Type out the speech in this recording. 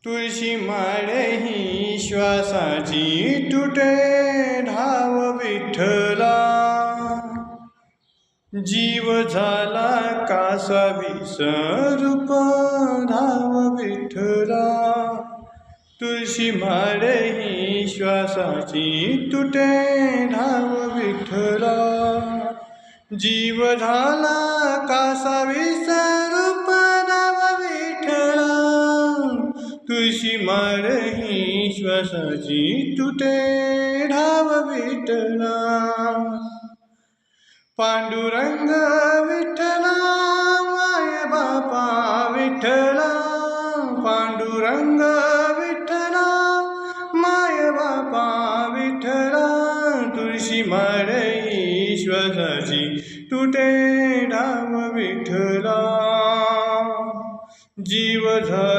तुळशी माळ ही श्वासाची तुटे धाव विठ्ठला, जीव झाला कासा विसरूप धाव विठ्ठला. तुळशी माळ ही श्वासाची तुटे धाव विठ्ठला, जीव झाला कासा विसरूप धाव विठ्ठला. तुळशी माळ ही श्वासाची तुटे धाव विठ्ठला. पांडुरंग विठ्ठला माय बापा विठ्ठला, पांडुरंग विठ्ठला माय बापा विठ्ठला. तुळशी माळ ही श्वासाची तुटे धाव विठ्ठला, जीव झाला